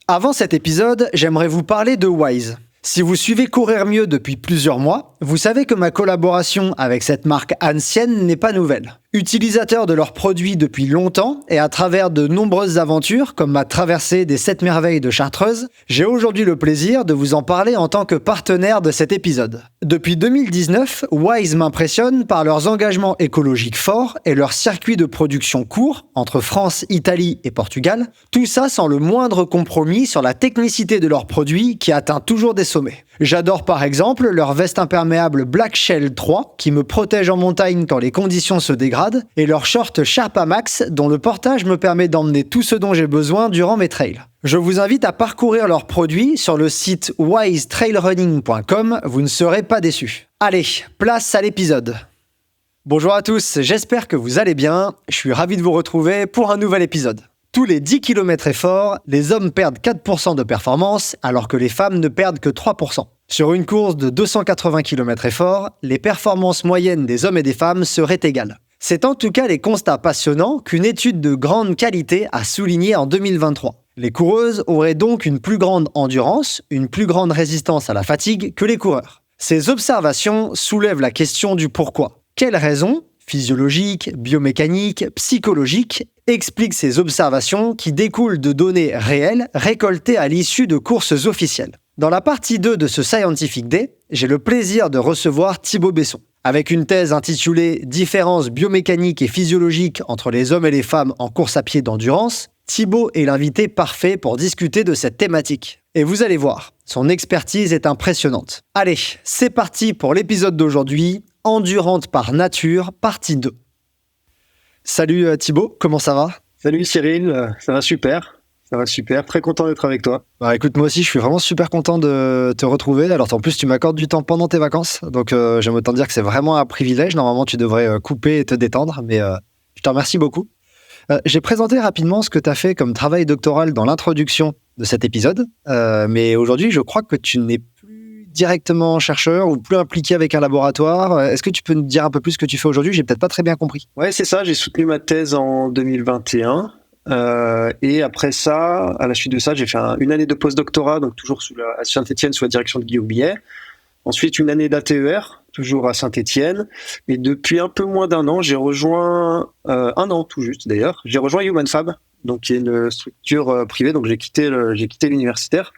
Avant cet épisode, j'aimerais vous parler de Wise. Si vous suivez Courir Mieux depuis plusieurs mois, vous savez que ma collaboration avec cette marque ancienne n'est pas nouvelle. Utilisateur de leurs produits depuis longtemps et à travers de nombreuses aventures comme ma traversée des 7 merveilles de Chartreuse, j'ai aujourd'hui le plaisir de vous en parler en tant que partenaire de cet épisode. Depuis 2019, Wise m'impressionne par leurs engagements écologiques forts et leur circuit de production court entre France, Italie et Portugal, tout ça sans le moindre compromis sur la technicité de leurs produits qui atteint toujours des sommets. J'adore par exemple leur veste imperméable Black Shell 3 qui me protège en montagne quand les conditions se dégradent et leur short Sherpa Max dont le portage me permet d'emmener tout ce dont j'ai besoin durant mes trails. Je vous invite à parcourir leurs produits sur le site wisetrailrunning.com, vous ne serez pas déçus. Allez, place à l'épisode. Bonjour à tous, j'espère que vous allez bien, je suis ravi de vous retrouver pour un nouvel épisode. Tous les 10 km efforts, les hommes perdent 4% de performance alors que les femmes ne perdent que 3%. Sur une course de 280 km efforts, les performances moyennes des hommes et des femmes seraient égales. C'est en tout cas les constats passionnants qu'une étude de grande qualité a souligné en 2023. Les coureuses auraient donc une plus grande endurance, une plus grande résistance à la fatigue que les coureurs. Ces observations soulèvent la question du pourquoi. Quelles raisons, physiologiques, biomécaniques, psychologiques, expliquent ces observations qui découlent de données réelles récoltées à l'issue de courses officielles? Dans la partie 2 de ce Scientific Day, j'ai le plaisir de recevoir Thibaut Besson. Avec une thèse intitulée « Différences biomécaniques et physiologiques entre les hommes et les femmes en course à pied d'endurance », Thibaut est l'invité parfait pour discuter de cette thématique. Et vous allez voir, son expertise est impressionnante. Allez, c'est parti pour l'épisode d'aujourd'hui, Endurante par nature, partie 2. Salut Thibaut, comment ça va ? Salut Cyril, ça va super. Ça va super, très content d'être avec toi. Bah écoute, moi aussi je suis vraiment super content de te retrouver. Alors en plus tu m'accordes du temps pendant tes vacances, donc j'aime autant dire que c'est vraiment un privilège. Normalement tu devrais couper et te détendre, mais je te remercie beaucoup. J'ai présenté rapidement ce que tu as fait comme travail doctoral dans l'introduction de cet épisode, mais aujourd'hui je crois que tu n'es plus directement chercheur ou plus impliqué avec un laboratoire. Est-ce que tu peux nous dire un peu plus ce que tu fais aujourd'hui ? J'ai peut-être pas très bien compris. Ouais, c'est ça, j'ai soutenu ma thèse en 2021. Et après ça, à la suite de ça, j'ai fait une année de post-doctorat, donc toujours à Saint-Étienne sous la direction de Guillaume Billet. Ensuite, une année d'ATER, toujours à Saint-Étienne. Et depuis un peu moins d'un an, j'ai rejoint, un an tout juste d'ailleurs, j'ai rejoint Human Fab, donc qui est une structure privée, donc j'ai quitté l'universitaire.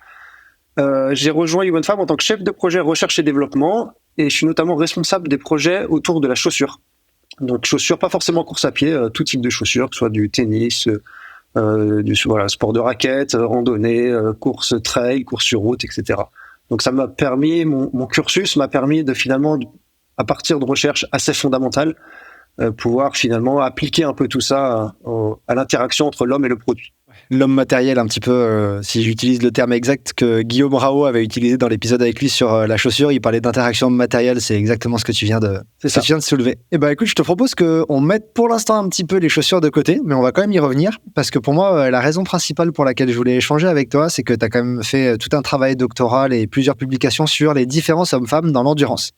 J'ai rejoint Human Fab en tant que chef de projet recherche et développement, et je suis notamment responsable des projets autour de la chaussure. Donc chaussures, pas forcément course à pied, tout type de chaussures, que ce soit du tennis, sport de raquette, randonnée, course trail, course sur route, etc. Donc ça m'a permis, mon cursus m'a permis de finalement, à partir de recherches assez fondamentales, pouvoir finalement appliquer un peu tout ça à l'interaction entre l'homme et le produit. L'homme matériel, un petit peu, si j'utilise le terme exact que Guillaume Rao avait utilisé dans l'épisode avec lui sur la chaussure, il parlait d'interaction matérielle, c'est exactement ce que tu viens de soulever. Et ben écoute, je te propose qu'on mette pour l'instant un petit peu les chaussures de côté, mais on va quand même y revenir, parce que pour moi, la raison principale pour laquelle je voulais échanger avec toi, c'est que tu as quand même fait tout un travail doctoral et plusieurs publications sur les différences hommes-femmes dans l'endurance.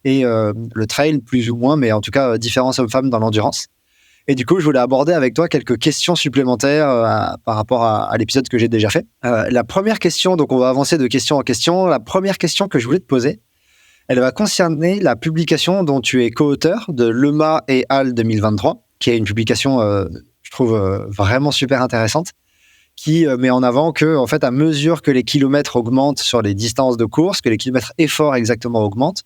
Et le trail, plus ou moins, mais en tout cas, différences hommes-femmes dans l'endurance. Et du coup, je voulais aborder avec toi quelques questions supplémentaires par rapport à l'épisode que j'ai déjà fait. La première question, donc on va avancer de question en question. La première question que je voulais te poser, elle va concerner la publication dont tu es co-auteur de Lema et al. 2023, qui est une publication, je trouve, vraiment super intéressante, qui met en avant que, en fait, à mesure que les kilomètres augmentent sur les distances de course, que les kilomètres efforts exactement augmentent,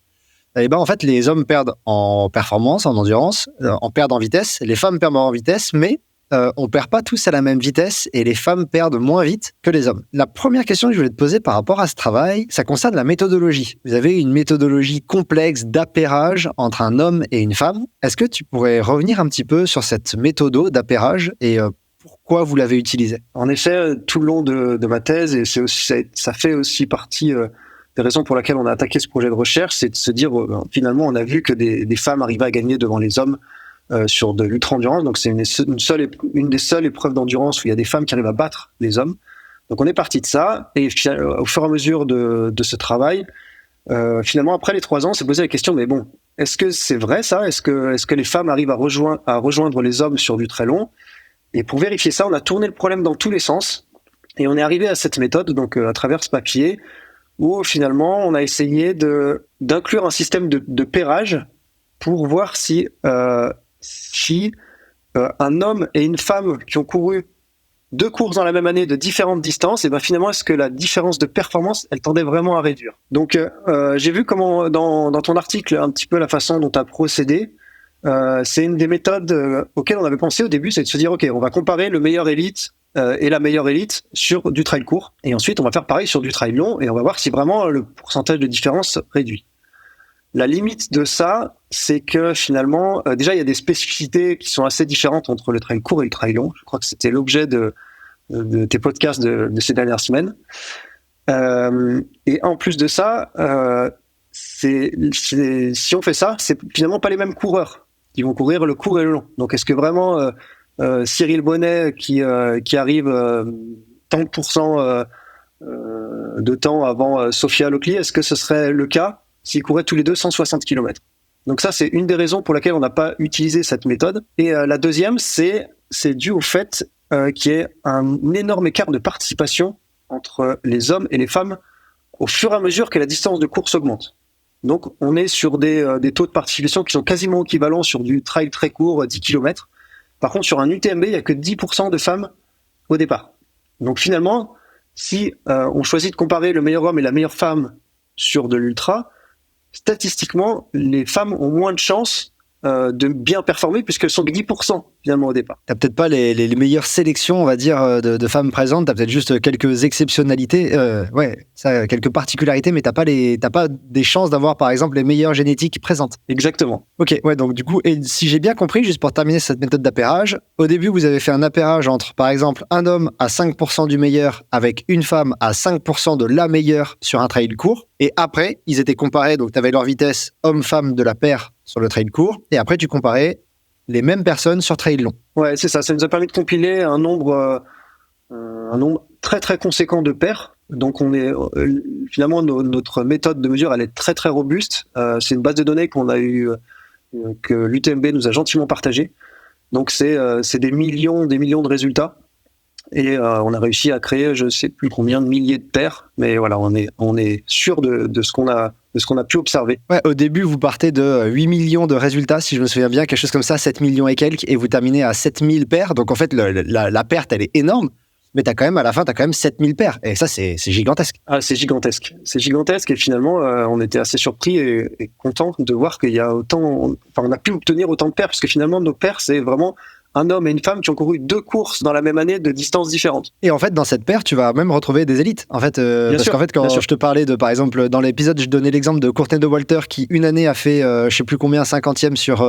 et ben en fait les hommes perdent en performance, en endurance, en perdent en vitesse, les femmes perdent en vitesse, mais on perd pas tous à la même vitesse et les femmes perdent moins vite que les hommes. La première question que je voulais te poser par rapport à ce travail, ça concerne la méthodologie. Vous avez une méthodologie complexe d'appairage entre un homme et une femme. Est-ce que tu pourrais revenir un petit peu sur cette méthode d'appairage et pourquoi vous l'avez utilisée ? En effet, tout le long de ma thèse, et ça fait aussi partie des raisons pour lesquelles on a attaqué ce projet de recherche, c'est de se dire, finalement, on a vu que des femmes arrivaient à gagner devant les hommes sur de l'ultra-endurance. Donc, c'est une des seules épreuves d'endurance où il y a des femmes qui arrivent à battre les hommes. Donc, on est parti de ça. Et au fur et à mesure de ce travail, finalement, après les 3 ans, on s'est posé la question, mais bon, est-ce que c'est vrai ça ? Est-ce que les femmes arrivent à rejoindre les hommes sur du très long ? Et pour vérifier ça, on a tourné le problème dans tous les sens. Et on est arrivé à cette méthode, donc à travers ce papier, où finalement on a essayé d'inclure un système de pairage pour voir si un homme et une femme qui ont couru 2 courses dans la même année de différentes distances, et ben finalement est-ce que la différence de performance elle tendait vraiment à réduire. Donc j'ai vu comment dans ton article un petit peu la façon dont tu as procédé. C'est une des méthodes auxquelles on avait pensé au début, c'est de se dire ok, on va comparer le meilleur élite et la meilleure élite sur du trail court, et ensuite on va faire pareil sur du trail long et on va voir si vraiment le pourcentage de différence réduit. La limite de ça, c'est que finalement, déjà il y a des spécificités qui sont assez différentes entre le trail court et le trail long. Je crois que c'était l'objet de tes podcasts de ces dernières semaines. Et en plus de ça, si on fait ça, c'est finalement pas les mêmes coureurs qui vont courir le court et le long. Donc est-ce que vraiment Cyril Bonnet qui arrive tant de pourcents de temps avant Sophia Lockley, est-ce que ce serait le cas s'ils couraient tous les deux 160 km? Donc ça, c'est une des raisons pour laquelle on n'a pas utilisé cette méthode. Et la deuxième, c'est dû au fait qu'il y ait un énorme écart de participation entre les hommes et les femmes au fur et à mesure que la distance de course augmente. Donc on est sur des taux de participation qui sont quasiment équivalents sur du trail très court, 10 km. Par contre, sur un UTMB, il n'y a que 10% de femmes au départ. Donc finalement, si on choisit de comparer le meilleur homme et la meilleure femme sur de l'ultra, statistiquement, les femmes ont moins de chances de bien performer puisqu'elles sont 10% finalement au départ. T'as peut-être pas les meilleures sélections, on va dire, de femmes présentes. T'as peut-être juste quelques exceptionnalités, quelques particularités, mais t'as pas des chances d'avoir, par exemple, les meilleures génétiques présentes. Exactement. Ok, ouais, donc du coup, et si j'ai bien compris, juste pour terminer cette méthode d'appairage, au début, vous avez fait un appairage entre, par exemple, un homme à 5% du meilleur avec une femme à 5% de la meilleure sur un trail court. Et après, ils étaient comparés, donc t'avais leur vitesse homme-femme de la paire sur le trail court, et après, tu comparais les mêmes personnes sur trail long. Ouais, c'est ça. Ça nous a permis de compiler un nombre très très conséquent de paires. Donc on est finalement notre méthode de mesure, elle est très très robuste. C'est une base de données qu'on a eu que l'UTMB nous a gentiment partagée. Donc c'est des millions de résultats. Et on a réussi à créer, je sais plus combien de milliers de paires, mais voilà, on est sûr de ce qu'on a pu observer. Ouais, au début, vous partez de 8 millions de résultats, si je me souviens bien, quelque chose comme ça, 7 millions et quelques, et vous terminez à 7000 paires. Donc en fait, la perte, elle est énorme, mais à la fin, t'as quand même 7000 paires. Et ça, c'est gigantesque. Ah, c'est gigantesque. C'est gigantesque, et finalement, on était assez surpris et content de voir qu'il y a on a pu obtenir autant de paires, parce que finalement, nos paires, c'est vraiment un homme et une femme qui ont couru 2 courses dans la même année de distances différentes. Et en fait, dans cette paire, tu vas même retrouver des élites. En fait, parce qu'en fait, quand je te parlais de, par exemple, dans l'épisode, je donnais l'exemple de Courtney Dauwalter qui, une année, a fait, je sais plus combien, 50e sur,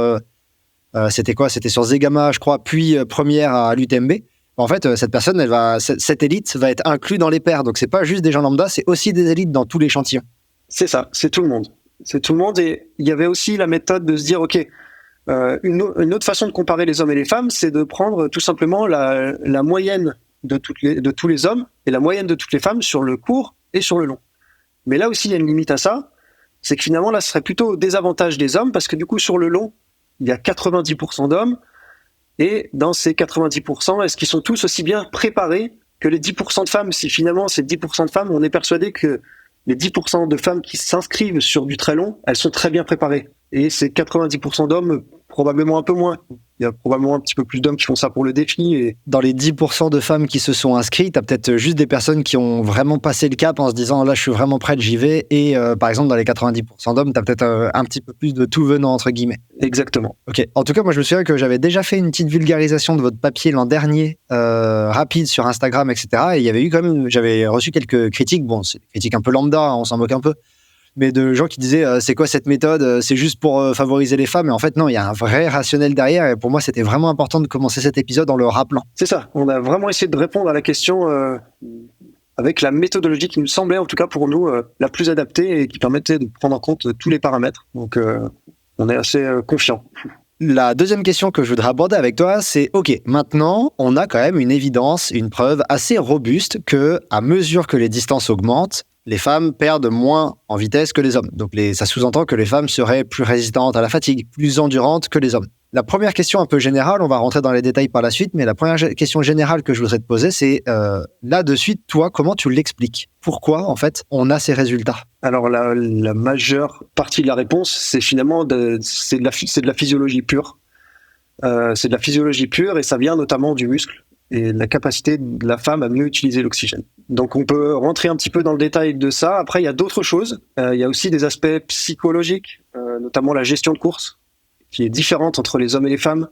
c'était quoi? C'était sur Zegama, je crois, puis première à l'UTMB. En fait, cette personne, cette élite va être inclue dans les paires. Donc, c'est pas juste des gens lambda, c'est aussi des élites dans tout l'échantillon. C'est ça, c'est tout le monde. C'est tout le monde. Et il y avait aussi la méthode de se dire, OK, une autre façon de comparer les hommes et les femmes, c'est de prendre tout simplement la moyenne de tous les hommes et la moyenne de toutes les femmes sur le court et sur le long. Mais là aussi, il y a une limite à ça, c'est que finalement, là, ce serait plutôt au désavantage des hommes, parce que du coup, sur le long, il y a 90% d'hommes, et dans ces 90%, est-ce qu'ils sont tous aussi bien préparés que les 10% de femmes? Si finalement, ces 10% de femmes, on est persuadé que les 10% de femmes qui s'inscrivent sur du très long, elles sont très bien préparées. Et ces 90% d'hommes, probablement un peu moins. Il y a probablement un petit peu plus d'hommes qui font ça pour le défi. Et dans les 10% de femmes qui se sont inscrites, t'as peut-être juste des personnes qui ont vraiment passé le cap en se disant là je suis vraiment prête, j'y vais. Et par exemple dans les 90% d'hommes, t'as peut-être un petit peu plus de tout venant entre guillemets. Exactement. Ok. En tout cas, moi je me souviens que j'avais déjà fait une petite vulgarisation de votre papier l'an dernier, rapide sur Instagram, etc. Et il y avait eu quand même, j'avais reçu quelques critiques. Bon, c'est des critiques un peu lambda, on s'en moque un peu. Mais de gens qui disaient c'est quoi cette méthode, c'est juste pour favoriser les femmes. Et en fait, non, il y a un vrai rationnel derrière. Et pour moi, c'était vraiment important de commencer cet épisode en le rappelant. C'est ça. On a vraiment essayé de répondre à la question avec la méthodologie qui nous semblait, en tout cas pour nous, la plus adaptée et qui permettait de prendre en compte tous les paramètres. Donc, on est assez confiant. La deuxième question que je voudrais aborder avec toi, c'est ok, maintenant, on a quand même une évidence, une preuve assez robuste que, à mesure que les distances augmentent, les femmes perdent moins en vitesse que les hommes. Donc ça sous-entend que les femmes seraient plus résistantes à la fatigue, plus endurantes que les hommes. La première question un peu générale, on va rentrer dans les détails par la suite, mais la première question générale que je voudrais te poser, c'est là de suite, toi, comment tu l'expliques? Pourquoi, en fait, on a ces résultats? Alors la majeure partie de la réponse, c'est finalement c'est de la physiologie pure. C'est de la physiologie pure et ça vient notamment du muscle et de la capacité de la femme à mieux utiliser l'oxygène. Donc on peut rentrer un petit peu dans le détail de ça. Après, il y a d'autres choses. Il y a aussi des aspects psychologiques, notamment la gestion de course, qui est différente entre les hommes et les femmes.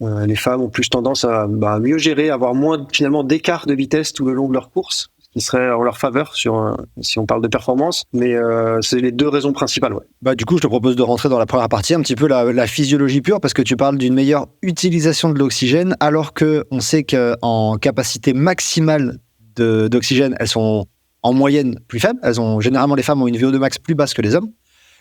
Les femmes ont plus tendance à mieux gérer, avoir moins finalement d'écart de vitesse tout le long de leur course, ce qui serait en leur faveur si on parle de performance. Mais c'est les deux raisons principales. Ouais. Du coup, je te propose de rentrer dans la première partie, un petit peu la physiologie pure, parce que tu parles d'une meilleure utilisation de l'oxygène, alors qu'on sait qu'en capacité maximale d'oxygène, elles sont en moyenne plus faibles. Généralement, les femmes ont une VO2 max plus basse que les hommes.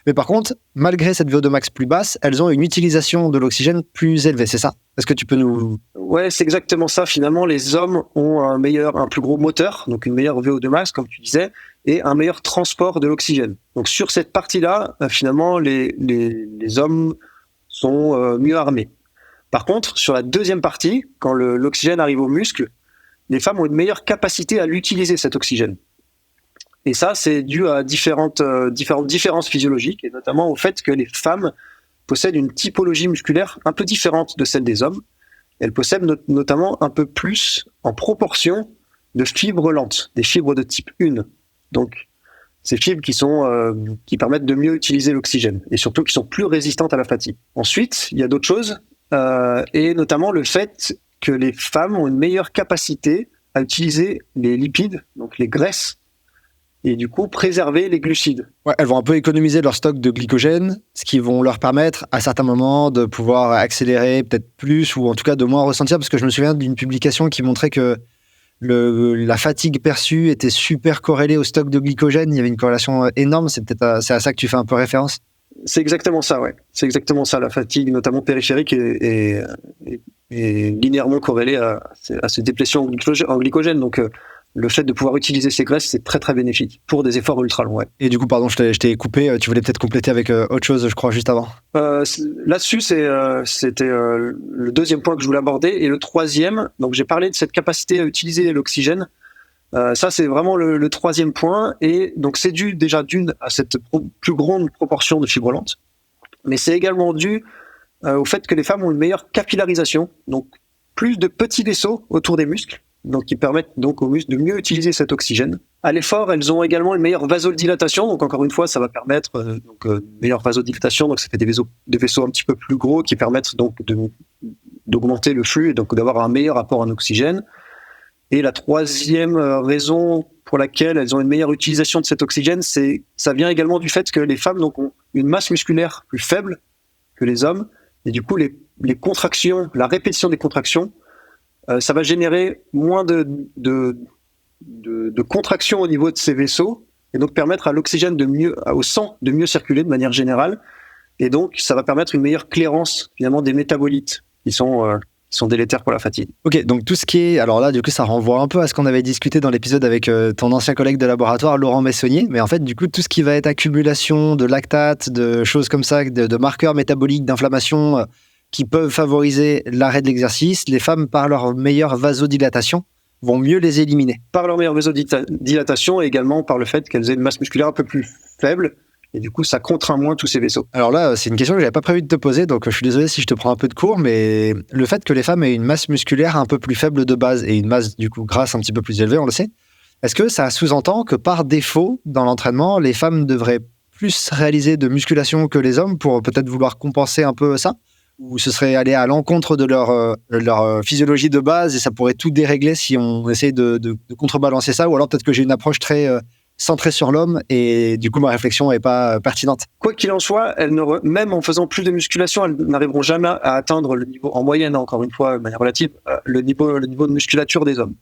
Mais par contre, malgré cette VO2 max plus basse, elles ont une utilisation de l'oxygène plus élevée, c'est ça? Est-ce que tu peux nous... Ouais, c'est exactement ça. Finalement, les hommes ont un plus gros moteur, donc une meilleure VO2 max, comme tu disais, et un meilleur transport de l'oxygène. Donc sur cette partie-là, finalement, les hommes sont mieux armés. Par contre, sur la deuxième partie, quand l'oxygène arrive aux muscles, les femmes ont une meilleure capacité à l'utiliser, cet oxygène. Et ça, c'est dû à différentes différences physiologiques, et notamment au fait que les femmes possèdent une typologie musculaire un peu différente de celle des hommes. Elles possèdent notamment un peu plus, en proportion, de fibres lentes, des fibres de type 1. Donc, ces fibres qui permettent de mieux utiliser l'oxygène, et surtout qui sont plus résistantes à la fatigue. Ensuite, il y a d'autres choses, et notamment le fait que les femmes ont une meilleure capacité à utiliser les lipides, donc les graisses, et du coup préserver les glucides. Ouais, elles vont un peu économiser leur stock de glycogène, ce qui vont leur permettre à certains moments de pouvoir accélérer peut-être plus, ou en tout cas de moins ressentir, parce que je me souviens d'une publication qui montrait que la fatigue perçue était super corrélée au stock de glycogène. Il y avait une corrélation énorme. C'est à ça que tu fais un peu référence. C'est exactement ça, ouais. C'est exactement ça. La fatigue, notamment périphérique, est linéairement corrélée à cette déplétion en glycogène. Donc, le fait de pouvoir utiliser ces graisses, c'est très très bénéfique pour des efforts ultra longs. Ouais. Et du coup, pardon, je t'ai coupé. Tu voulais peut-être compléter avec autre chose, je crois, juste avant. Là-dessus, c'était le deuxième point que je voulais aborder. Et le troisième, donc j'ai parlé de cette capacité à utiliser l'oxygène. Ça, c'est vraiment le troisième point. Et donc, c'est dû déjà à cette plus grande proportion de fibres lentes. Mais c'est également dû au fait que les femmes ont une meilleure capillarisation. Donc, plus de petits vaisseaux autour des muscles. Donc, qui permettent donc aux muscles de mieux utiliser cet oxygène. À l'effort, elles ont également une meilleure vasodilatation. Donc, encore une fois, ça va permettre une meilleure vasodilatation. Donc, ça fait des vaisseaux un petit peu plus gros qui permettent donc d'augmenter le flux et donc d'avoir un meilleur apport en oxygène. Et la troisième raison pour laquelle elles ont une meilleure utilisation de cet oxygène, ça vient également du fait que les femmes donc, ont une masse musculaire plus faible que les hommes. Et du coup, les contractions, la répétition des contractions, ça va générer moins de contractions au niveau de ces vaisseaux et donc permettre à l'oxygène au sang de mieux circuler de manière générale. Et donc, ça va permettre une meilleure clairance finalement des métabolites qui sont délétères pour la fatigue. Ok, donc tout ce qui est... Alors là, du coup, ça renvoie un peu à ce qu'on avait discuté dans l'épisode avec ton ancien collègue de laboratoire, Laurent Messonnier. Mais en fait, du coup, tout ce qui va être accumulation de lactate, de choses comme ça, de marqueurs métaboliques, d'inflammation... qui peuvent favoriser l'arrêt de l'exercice, les femmes, par leur meilleure vasodilatation, vont mieux les éliminer. Par leur meilleure vasodilatation et également par le fait qu'elles aient une masse musculaire un peu plus faible, et du coup, ça contraint moins tous ces vaisseaux. Alors là, c'est une question que je n'avais pas prévu de te poser, donc je suis désolé si je te prends un peu de cours, mais le fait que les femmes aient une masse musculaire un peu plus faible de base et une masse, du coup, grasse un petit peu plus élevée, on le sait, est-ce que ça sous-entend que par défaut, dans l'entraînement, les femmes devraient plus réaliser de musculation que les hommes pour peut-être vouloir compenser un peu ça ? Ou ce serait aller à l'encontre de leur physiologie de base et ça pourrait tout dérégler si on essaye de contrebalancer ça, ou alors peut-être que j'ai une approche très centrée sur l'homme et du coup ma réflexion n'est pas pertinente. Quoi qu'il en soit, même en faisant plus de musculation, elles n'arriveront jamais à atteindre le niveau, en moyenne encore une fois, de manière relative, le niveau de musculature des hommes.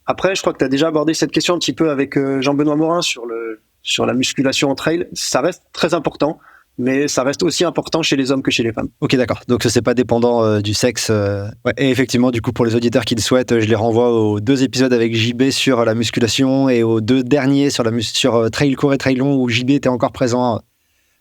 Après, je crois que tu as déjà abordé cette question un petit peu avec Jean-Benoît Morin sur la musculation en trail. Ça reste très important. Mais ça reste aussi important chez les hommes que chez les femmes. Ok, d'accord. Donc, c'est pas dépendant du sexe. Ouais. Et effectivement, du coup, pour les auditeurs qui le souhaitent, je les renvoie aux 2 épisodes avec JB sur la musculation et aux 2 derniers sur Trail court et Trail long où JB était encore présent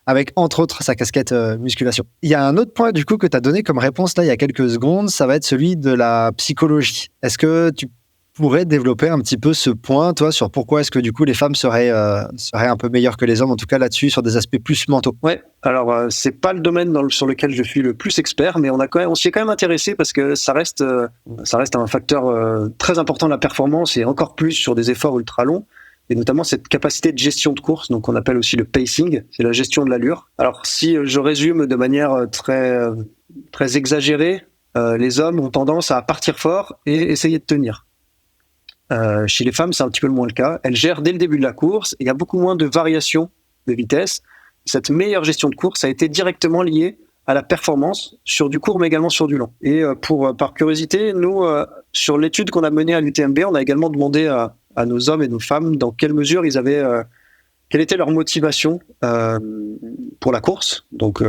avec entre autres sa casquette musculation. Il y a un autre point du coup que tu as donné comme réponse là il y a quelques secondes, ça va être celui de la psychologie. Est-ce que tu pourrais développer un petit peu ce point, toi, sur pourquoi est-ce que du coup les femmes seraient un peu meilleures que les hommes, en tout cas là-dessus, sur des aspects plus mentaux? Ouais, alors c'est pas le domaine sur lequel je suis le plus expert, mais on s'y est quand même intéressé parce que ça reste un facteur très important de la performance et encore plus sur des efforts ultra longs. Et notamment cette capacité de gestion de course, donc on appelle aussi le pacing, c'est la gestion de l'allure. Alors si je résume de manière très exagérée, les hommes ont tendance à partir fort et essayer de tenir. Chez les femmes, c'est un petit peu moins le cas. Elles gèrent dès le début de la course et il y a beaucoup moins de variations de vitesse. Cette meilleure gestion de course a été directement liée à la performance sur du court mais également sur du long. Et par curiosité, nous, sur l'étude qu'on a menée à l'UTMB, on a également demandé à nos hommes et nos femmes dans quelle mesure quelle était leur motivation pour la course, donc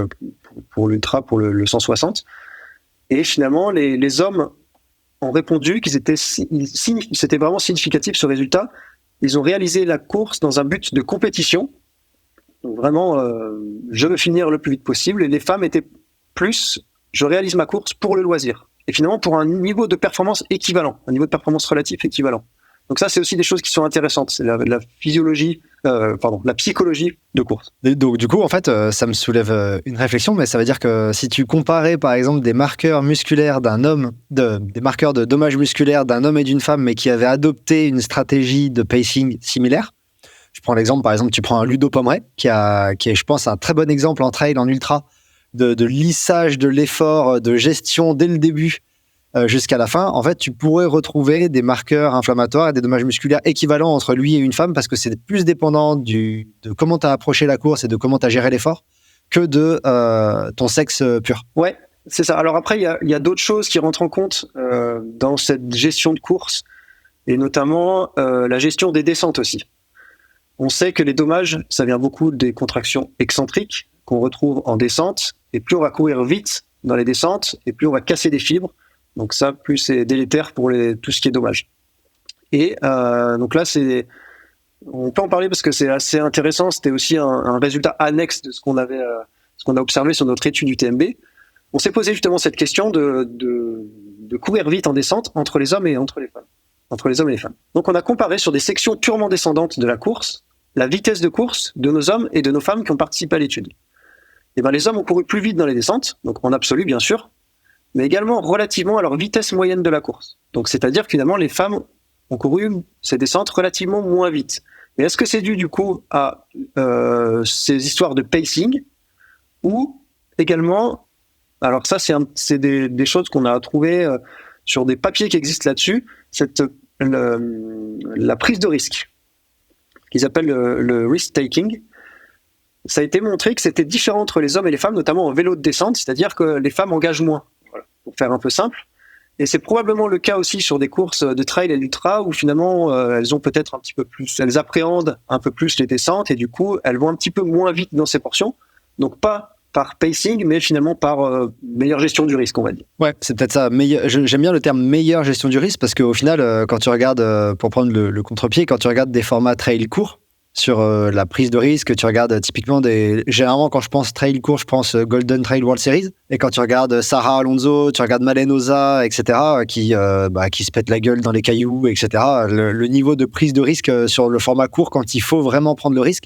pour l'ultra, pour le 160. Et finalement, les hommes ont répondu c'était vraiment significatif ce résultat. Ils ont réalisé la course dans un but de compétition. Donc vraiment, je veux finir le plus vite possible. Et les femmes étaient plus, je réalise ma course pour le loisir. Et finalement, pour un niveau de performance équivalent, un niveau de performance relatif équivalent. Donc ça, c'est aussi des choses qui sont intéressantes. C'est la psychologie de course. Et donc du coup, en fait, ça me soulève une réflexion, mais ça veut dire que si tu comparais, par exemple, des marqueurs musculaires des marqueurs de dommages musculaires d'un homme et d'une femme, mais qui avaient adopté une stratégie de pacing similaire. Je prends l'exemple, par exemple, tu prends un Ludo Pomeray, qui est, je pense, un très bon exemple en trail, en ultra, de lissage de l'effort, de gestion dès le début jusqu'à la fin. En fait, tu pourrais retrouver des marqueurs inflammatoires et des dommages musculaires équivalents entre lui et une femme parce que c'est plus dépendant de comment tu as approché la course et de comment tu as géré l'effort que de ton sexe pur. Ouais, c'est ça. Alors après, il y a d'autres choses qui rentrent en compte dans cette gestion de course et notamment la gestion des descentes aussi. On sait que les dommages, ça vient beaucoup des contractions excentriques qu'on retrouve en descente et plus on va courir vite dans les descentes et plus on va casser des fibres. Donc ça, plus c'est délétère pour tout ce qui est dommage. Et donc là, on peut en parler parce que c'est assez intéressant. C'était aussi un résultat annexe de ce qu'on a observé sur notre étude UTMB. On s'est posé justement cette question de courir vite en descente entre les hommes et les femmes. Donc on a comparé sur des sections purement descendantes de la course la vitesse de course de nos hommes et de nos femmes qui ont participé à l'étude. Et ben les hommes ont couru plus vite dans les descentes, donc en absolu bien sûr, mais également relativement à leur vitesse moyenne de la course. Donc c'est-à-dire que finalement les femmes ont couru ces descentes relativement moins vite. Mais est-ce que c'est dû du coup à ces histoires de pacing ou également, alors ça c'est des choses qu'on a trouvées sur des papiers qui existent là-dessus, la prise de risque, qu'ils appellent le risk-taking. Ça a été montré que c'était différent entre les hommes et les femmes, notamment en vélo de descente, c'est-à-dire que les femmes engagent moins. Pour faire un peu simple. Et c'est probablement le cas aussi sur des courses de trail et d'ultra où finalement elles ont peut-être un petit peu plus, elles appréhendent un peu plus les descentes et du coup elles vont un petit peu moins vite dans ces portions. Donc pas par pacing, mais finalement par meilleure gestion du risque, on va dire. Ouais, c'est peut-être ça. J'aime bien le terme meilleure gestion du risque parce qu'au final, quand tu regardes, pour prendre le contre-pied, quand tu regardes des formats trail courts, sur la prise de risque, tu regardes typiquement généralement quand je pense trail court, je pense Golden Trail World Series. Et quand tu regardes Sarah Alonso, tu regardes Malène Oza, etc., qui se pètent la gueule dans les cailloux, etc. Le niveau de prise de risque sur le format court, quand il faut vraiment prendre le risque,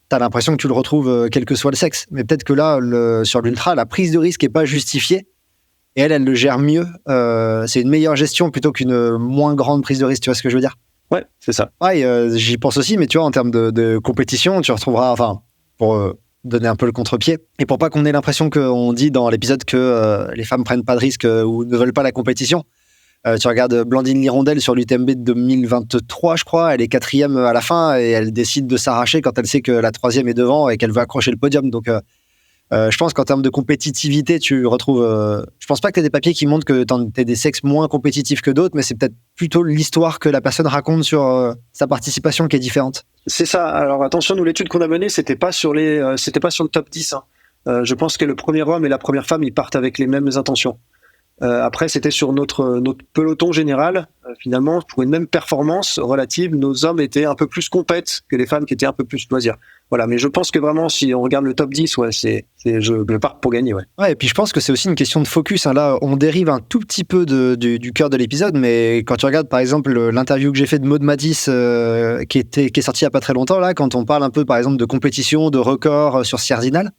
t'as l'impression que tu le retrouves quel que soit le sexe. Mais peut-être que là, sur l'ultra, la prise de risque est pas justifiée. Et elle le gère mieux. C'est une meilleure gestion plutôt qu'une moins grande prise de risque. Tu vois ce que je veux dire? Ouais, c'est ça. Ouais, j'y pense aussi, mais tu vois, en termes de compétition, tu retrouveras, pour donner un peu le contre-pied, et pour pas qu'on ait l'impression qu'on dit dans l'épisode que les femmes prennent pas de risque ou ne veulent pas la compétition. Tu regardes Blandine Lirondelle sur l'UTMB de 2023, je crois, elle est 4e à la fin et elle décide de s'arracher quand elle sait que la 3e est devant et qu'elle veut accrocher le podium. Donc, je pense qu'en termes de compétitivité, tu retrouves. Je pense pas que tu aies des papiers qui montrent que tu as des sexes moins compétitifs que d'autres, mais c'est peut-être plutôt l'histoire que la personne raconte sur sa participation qui est différente. C'est ça. Alors attention, nous, l'étude qu'on a menée, c'était pas sur le top 10. Hein. Je pense que le premier homme et la première femme, ils partent avec les mêmes intentions. Après, c'était sur notre peloton général. Finalement, pour une même performance relative, nos hommes étaient un peu plus compètes que les femmes qui étaient un peu plus loisirs. Voilà, mais je pense que vraiment, si on regarde le top 10, ouais, je pars pour gagner. Ouais. Ouais, et puis je pense que c'est aussi une question de focus. Hein. Là, on dérive un tout petit peu du cœur de l'épisode, mais quand tu regardes par exemple l'interview que j'ai fait de Maud Matisse, qui est sortie il n'y a pas très longtemps, là, quand on parle un peu par exemple de compétition, de record sur Sierzinal,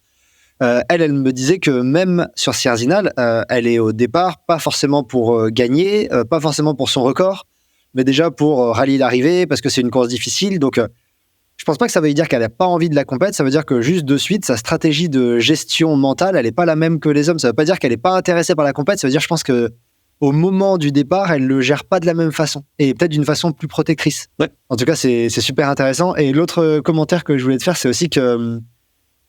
elle me disait que même sur Sierzinal, elle est au départ pas forcément pour gagner, pas forcément pour son record, mais déjà pour rallier l'arrivée, parce que c'est une course difficile. Donc, je pense pas que ça veut dire qu'elle n'a pas envie de la compète, ça veut dire que juste de suite, sa stratégie de gestion mentale, elle n'est pas la même que les hommes. Ça veut pas dire qu'elle n'est pas intéressée par la compète, ça veut dire, je pense que au moment du départ, elle le gère pas de la même façon, et peut-être d'une façon plus protectrice. Ouais. En tout cas, c'est super intéressant. Et l'autre commentaire que je voulais te faire, c'est aussi que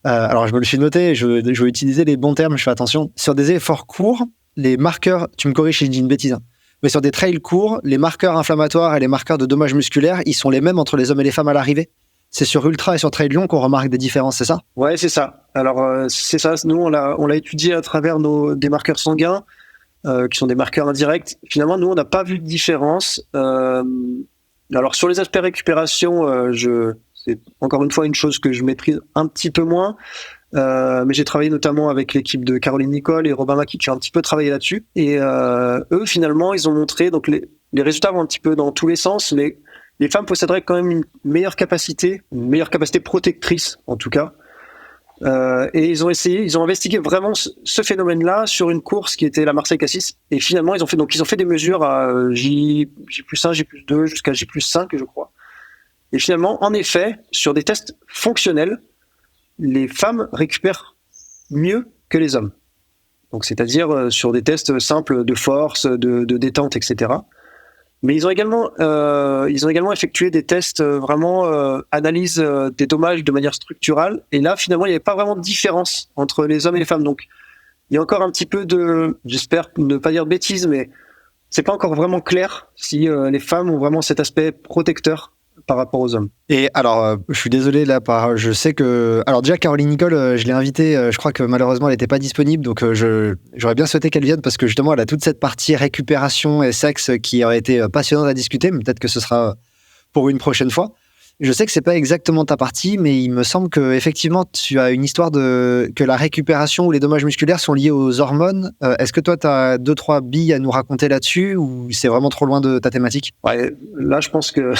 alors, je me le suis noté, je vais utiliser les bons termes, je fais attention. Sur des efforts courts, les marqueurs, tu me corriges si je dis une bêtise, hein, mais sur des trails courts, les marqueurs inflammatoires et les marqueurs de dommages musculaires, ils sont les mêmes entre les hommes et les femmes à l'arrivée. C'est sur ultra et sur trail long qu'on remarque des différences, c'est ça? Ouais, c'est ça. Alors, c'est ça. Nous, on l'a étudié à travers des marqueurs sanguins, qui sont des marqueurs indirects. Finalement, nous, on n'a pas vu de différence. Alors, sur les aspects récupération, c'est encore une fois une chose que je maîtrise un petit peu moins, mais j'ai travaillé notamment avec l'équipe de Caroline Nicole et Robin Maki qui ont un petit peu travaillé là-dessus. Et eux, finalement, ils ont montré, donc les résultats vont un petit peu dans tous les sens, mais les femmes posséderaient quand même une meilleure capacité protectrice en tout cas. Et ils ont investigué vraiment ce phénomène-là sur une course qui était la Marseille Cassis. Et finalement, ils ont fait des mesures à J+1, J+2, jusqu'à J+5, je crois. Et finalement, en effet, sur des tests fonctionnels, les femmes récupèrent mieux que les hommes. Donc, c'est-à-dire sur des tests simples de force, de détente, etc. Mais ils ont également effectué des tests vraiment analyse des dommages de manière structurale. Et là, finalement, il n'y avait pas vraiment de différence entre les hommes et les femmes. Donc, il y a encore un petit peu j'espère ne pas dire de bêtises, mais c'est pas encore vraiment clair si les femmes ont vraiment cet aspect protecteur par rapport aux hommes. Et alors, je suis désolé là, je sais que... Alors déjà, Caroline Nicole, je l'ai invitée, je crois que malheureusement, elle n'était pas disponible, donc j'aurais bien souhaité qu'elle vienne parce que justement, elle a toute cette partie récupération et sexe qui aurait été passionnante à discuter, mais peut-être que ce sera pour une prochaine fois. Je sais que c'est pas exactement ta partie, mais il me semble que effectivement, tu as une histoire que la récupération ou les dommages musculaires sont liés aux hormones. Est-ce que toi, tu as 2-3 billes à nous raconter là-dessus ou c'est vraiment trop loin de ta thématique? Ouais, là, je pense que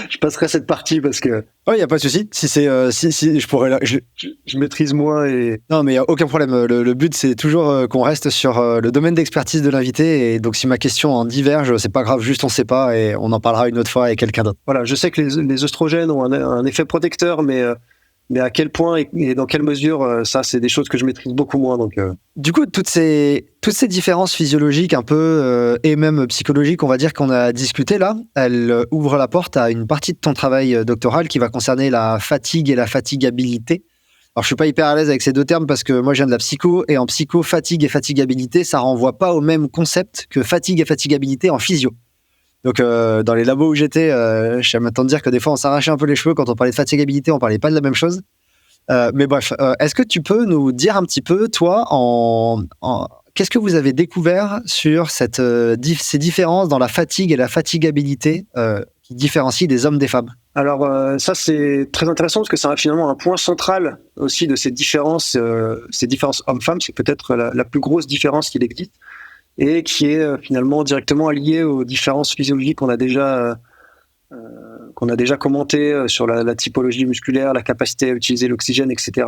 je passerai cette partie parce que... Oh, il n'y a pas de souci. Si je pourrais... Je maîtrise moins et... Non, mais il n'y a aucun problème. Le but, c'est toujours qu'on reste sur le domaine d'expertise de l'invité. Et donc, si ma question en diverge, c'est pas grave, juste on ne sait pas et on en parlera une autre fois avec quelqu'un d'autre. Voilà, je sais que les œstrogènes ont un effet protecteur, mais à quel point et dans quelle mesure, ça, c'est des choses que je maîtrise beaucoup moins. Donc, Du coup, toutes ces différences physiologiques un peu et même psychologiques, on va dire qu'on a discuté là, elles ouvrent la porte à une partie de ton travail doctoral qui va concerner la fatigue et la fatigabilité. Alors, je suis pas hyper à l'aise avec ces deux termes parce que moi, je viens de la psycho et en psycho, fatigue et fatigabilité, ça renvoie pas au même concept que fatigue et fatigabilité en physio. Donc, dans les labos où j'étais, je suis à m'attendre de dire que des fois, on s'arrachait un peu les cheveux quand on parlait de fatigabilité, on parlait pas de la même chose. Mais bref, est-ce que tu peux nous dire un petit peu, toi, qu'est-ce que vous avez découvert sur ces différences dans la fatigue et la fatigabilité qui différencient des hommes des femmes? Alors ça, c'est très intéressant parce que c'est finalement un point central aussi de ces différences hommes-femmes. C'est peut-être la plus grosse différence qu'il existe et qui est finalement directement liée aux différences physiologiques qu'on a déjà commenté sur la typologie musculaire, la capacité à utiliser l'oxygène, etc.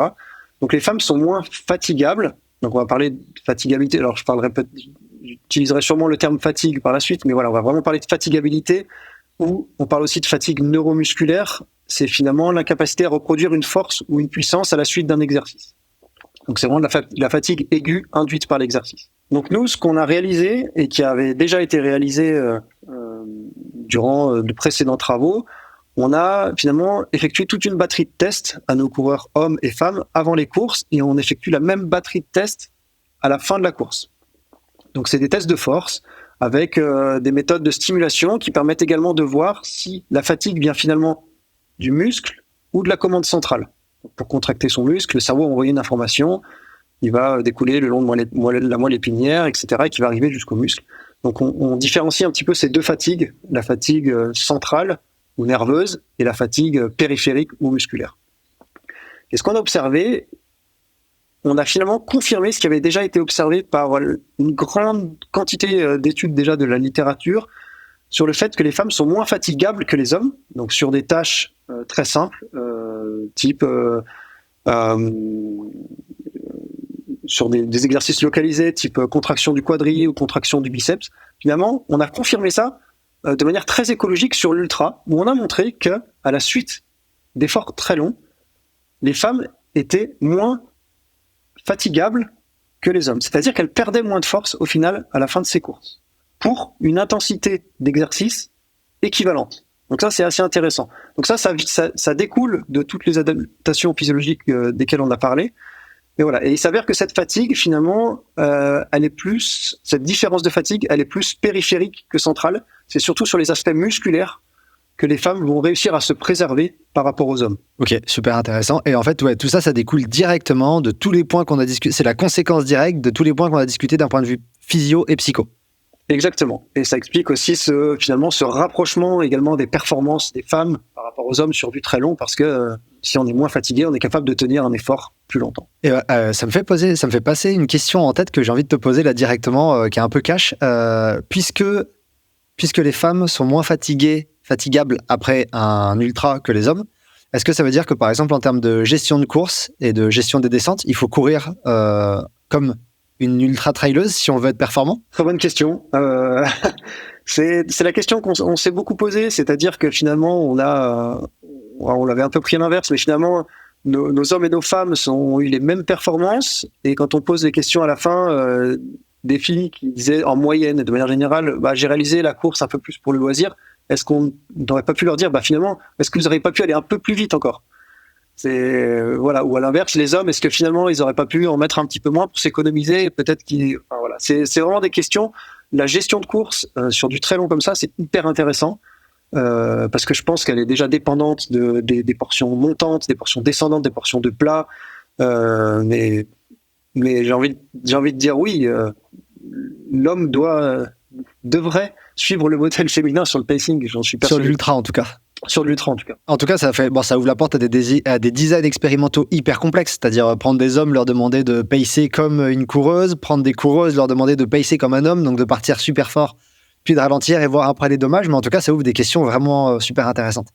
Donc les femmes sont moins fatigables. Donc on va parler de fatigabilité. Alors j'utiliserai sûrement le terme fatigue par la suite, mais voilà, on va vraiment parler de fatigabilité, où on parle aussi de fatigue neuromusculaire. C'est finalement l'incapacité à reproduire une force ou une puissance à la suite d'un exercice. Donc c'est vraiment la fatigue aiguë induite par l'exercice. Donc nous, ce qu'on a réalisé, et qui avait déjà été réalisé durant de précédents travaux, on a finalement effectué toute une batterie de tests à nos coureurs hommes et femmes avant les courses, et on effectue la même batterie de tests à la fin de la course. Donc c'est des tests de force avec des méthodes de stimulation qui permettent également de voir si la fatigue vient finalement du muscle ou de la commande centrale. Donc pour contracter son muscle, le cerveau va envoyer une information, il va découler le long de la moelle épinière, etc., et qui va arriver jusqu'au muscle. Donc on différencie un petit peu ces deux fatigues, la fatigue centrale ou nerveuse et la fatigue périphérique ou musculaire. Et ce qu'on a observé, on a finalement confirmé ce qui avait déjà été observé par une grande quantité d'études déjà de la littérature sur le fait que les femmes sont moins fatigables que les hommes, donc sur des tâches très simples, type sur des exercices localisés, type contraction du quadri ou contraction du biceps. Finalement, on a confirmé ça de manière très écologique sur l'ultra, où on a montré que à la suite d'efforts très longs, les femmes étaient moins fatigables que les hommes. C'est-à-dire qu'elles perdaient moins de force au final à la fin de ces courses, pour une intensité d'exercice équivalente. Donc ça, c'est assez intéressant. Donc ça découle de toutes les adaptations physiologiques desquelles on a parlé. Et voilà. Et il s'avère que cette fatigue, finalement, cette différence de fatigue, elle est plus périphérique que centrale. C'est surtout sur les aspects musculaires que les femmes vont réussir à se préserver par rapport aux hommes. Ok, super intéressant. Et en fait, tout ça, ça découle directement de tous les points qu'on a discutés. C'est la conséquence directe de tous les points qu'on a discutés d'un point de vue physio et psycho. Exactement. Et ça explique aussi finalement ce rapprochement également des performances des femmes par rapport aux hommes sur du très long, parce que si on est moins fatigué, on est capable de tenir un effort plus longtemps. Et ça me fait passer une question en tête que j'ai envie de te poser là directement, qui est un peu cash. Puisque les femmes sont moins fatigables après un ultra que les hommes, est-ce que ça veut dire que par exemple en termes de gestion de course et de gestion des descentes, il faut courir comme une ultra traileuse si on veut être performant? Très bonne question. C'est la question qu'on s'est beaucoup posée, c'est-à-dire que finalement on l'avait un peu pris à l'inverse, mais finalement nos hommes et nos femmes ont eu les mêmes performances, et quand on pose des questions à la fin, des filles qui disaient en moyenne et de manière générale, j'ai réalisé la course un peu plus pour le loisir, est-ce qu'on n'aurait pas pu leur dire, finalement, est-ce que vous n'auriez pas pu aller un peu plus vite encore? Voilà. Ou à l'inverse, les hommes, est-ce que finalement ils n'auraient pas pu en mettre un petit peu moins pour s'économiser? Peut-être voilà. C'est vraiment des questions. La gestion de course sur du très long comme ça, c'est hyper intéressant parce que je pense qu'elle est déjà dépendante des portions montantes, des portions descendantes, des portions de plat. Mais j'ai envie de dire oui, l'homme devrait suivre le modèle féminin sur le pacing. J'en suis persuadé. Sur l'ultra en tout cas. Sur l'ultra en tout cas. En tout cas, ça ouvre la porte à des designs expérimentaux hyper complexes, c'est-à-dire prendre des hommes, leur demander de pacer comme une coureuse, prendre des coureuses, leur demander de pacer comme un homme, donc de partir super fort, puis de ralentir et voir après les dommages. Mais en tout cas, ça ouvre des questions vraiment super intéressantes.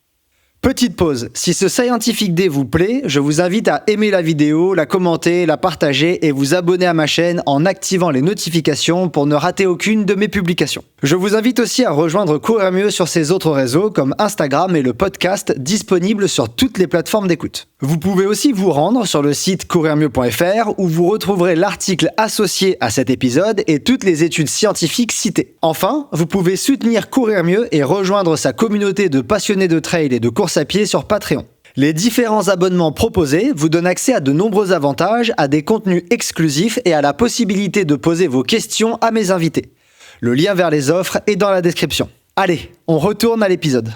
Petite pause. Si ce Scientific Day vous plaît, je vous invite à aimer la vidéo, la commenter, la partager et vous abonner à ma chaîne en activant les notifications pour ne rater aucune de mes publications. Je vous invite aussi à rejoindre Courir Mieux sur ses autres réseaux comme Instagram et le podcast disponible sur toutes les plateformes d'écoute. Vous pouvez aussi vous rendre sur le site courirmieux.fr où vous retrouverez l'article associé à cet épisode et toutes les études scientifiques citées. Enfin, vous pouvez soutenir Courir Mieux et rejoindre sa communauté de passionnés de trail et de course à pied sur Patreon. Les différents abonnements proposés vous donnent accès à de nombreux avantages, à des contenus exclusifs et à la possibilité de poser vos questions à mes invités. Le lien vers les offres est dans la description. Allez, on retourne à l'épisode.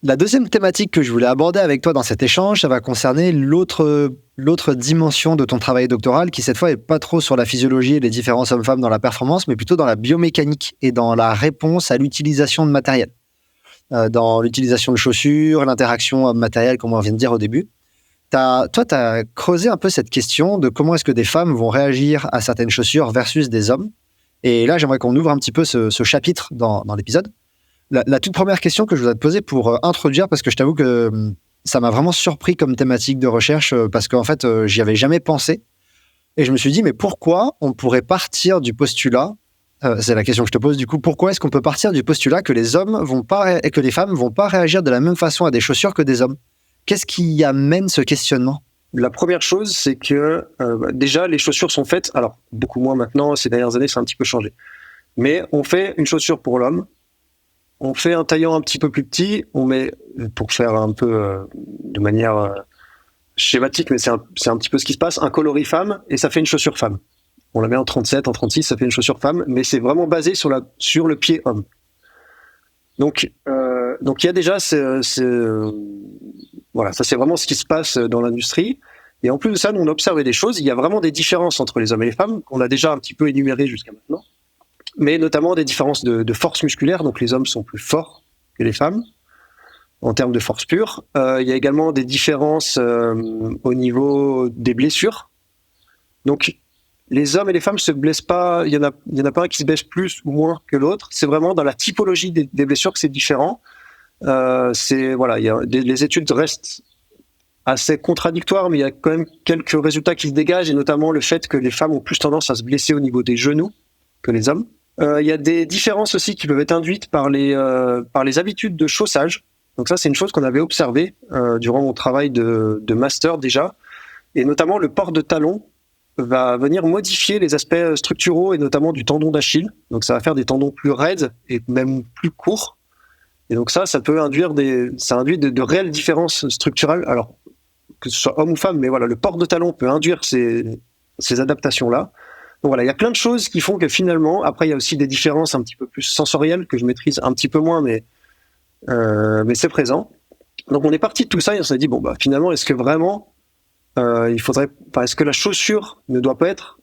La deuxième thématique que je voulais aborder avec toi dans cet échange, ça va concerner l'autre dimension de ton travail doctoral qui cette fois est pas trop sur la physiologie et les différences hommes-femmes dans la performance, mais plutôt dans la biomécanique et dans la réponse à l'utilisation de matériel. Dans l'utilisation de chaussures, l'interaction homme-matériel, comme on vient de dire au début. Toi, tu as creusé un peu cette question de comment est-ce que des femmes vont réagir à certaines chaussures versus des hommes. Et là, j'aimerais qu'on ouvre un petit peu ce chapitre dans l'épisode. La toute première question que je voudrais te poser pour introduire, parce que je t'avoue que ça m'a vraiment surpris comme thématique de recherche, parce qu'en fait, j'y avais jamais pensé. Et je me suis dit, mais pourquoi on pourrait partir du postulat, c'est la question que je te pose du coup, pourquoi est-ce qu'on peut partir du postulat que les hommes vont pas et que les femmes vont pas réagir de la même façon à des chaussures que des hommes? Qu'est-ce qui amène ce questionnement? La première chose, c'est que déjà, les chaussures sont faites, alors beaucoup moins maintenant, ces dernières années, ça a un petit peu changé. Mais on fait une chaussure pour l'homme, on fait un taillant un petit peu plus petit, on met, pour faire un peu de manière schématique, mais c'est un petit peu ce qui se passe, un coloris femme, et ça fait une chaussure femme. On la met en 37, en 36, ça fait une chaussure femme, mais c'est vraiment basé sur le pied homme. Donc il y a déjà voilà, ça c'est vraiment ce qui se passe dans l'industrie. Et en plus de ça, nous, on a observé des choses. Il y a vraiment des différences entre les hommes et les femmes, qu'on a déjà un petit peu énumérées jusqu'à maintenant, mais notamment des différences de force musculaire. Donc les hommes sont plus forts que les femmes en termes de force pure. Il y a également des différences au niveau des blessures. Donc les hommes et les femmes se blessent pas. Il y en a pas un qui se blesse plus ou moins que l'autre. C'est vraiment dans la typologie des blessures que c'est différent. Les études restent assez contradictoires, mais il y a quand même quelques résultats qui se dégagent, et notamment le fait que les femmes ont plus tendance à se blesser au niveau des genoux que les hommes. Il y a des différences aussi qui peuvent être induites par les habitudes de chaussage. Donc ça, c'est une chose qu'on avait observée durant mon travail de master déjà, et notamment le port de talons va venir modifier les aspects structuraux et notamment du tendon d'Achille. Donc ça va faire des tendons plus raides et même plus courts. Et donc ça peut induire de réelles différences structurelles. Alors que ce soit homme ou femme, mais voilà, le port de talon peut induire ces adaptations-là. Donc voilà, il y a plein de choses qui font que finalement, après il y a aussi des différences un petit peu plus sensorielles que je maîtrise un petit peu moins, mais c'est présent. Donc on est parti de tout ça et on s'est dit finalement, est-ce que vraiment est-ce que la chaussure ne doit pas être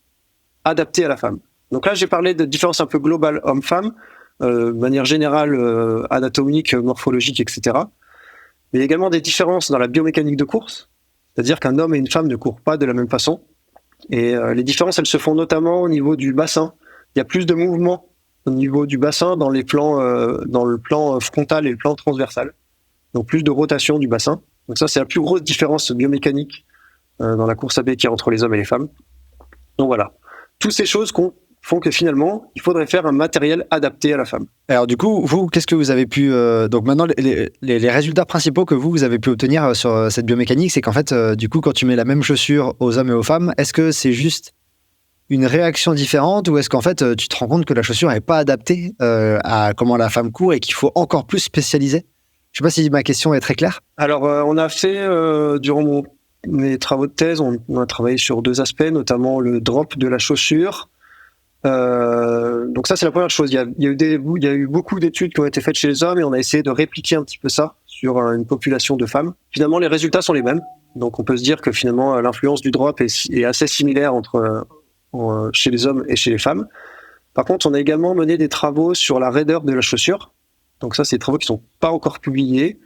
adaptée à la femme? Donc là, j'ai parlé de différences un peu globales homme-femme, de manière générale, anatomique, morphologique, etc. Mais il y a également des différences dans la biomécanique de course, c'est-à-dire qu'un homme et une femme ne courent pas de la même façon. Et les différences, elles se font notamment au niveau du bassin. Il y a plus de mouvement au niveau du bassin dans le plan frontal et le plan transversal. Donc plus de rotation du bassin. Donc ça, c'est la plus grosse différence biomécanique dans la course à pied qu'il y a entre les hommes et les femmes. Donc voilà. Toutes ces choses font que finalement, il faudrait faire un matériel adapté à la femme. Alors du coup, vous, qu'est-ce que vous avez pu... donc maintenant, les résultats principaux que vous avez pu obtenir sur cette biomécanique, c'est qu'en fait, du coup, quand tu mets la même chaussure aux hommes et aux femmes, est-ce que c'est juste une réaction différente ou est-ce qu'en fait, tu te rends compte que la chaussure n'est pas adaptée à comment la femme court et qu'il faut encore plus spécialiser? Je sais pas si ma question est très claire. Alors, on a fait, durant mes travaux de thèse, on a travaillé sur deux aspects, notamment le drop de la chaussure. Donc ça, c'est la première chose. Il y a eu beaucoup d'études qui ont été faites chez les hommes et on a essayé de répliquer un petit peu ça sur une population de femmes. Finalement, les résultats sont les mêmes. Donc on peut se dire que finalement, l'influence du drop est assez similaire chez les hommes et chez les femmes. Par contre, on a également mené des travaux sur la raideur de la chaussure. Donc ça, c'est des travaux qui sont pas encore publiés,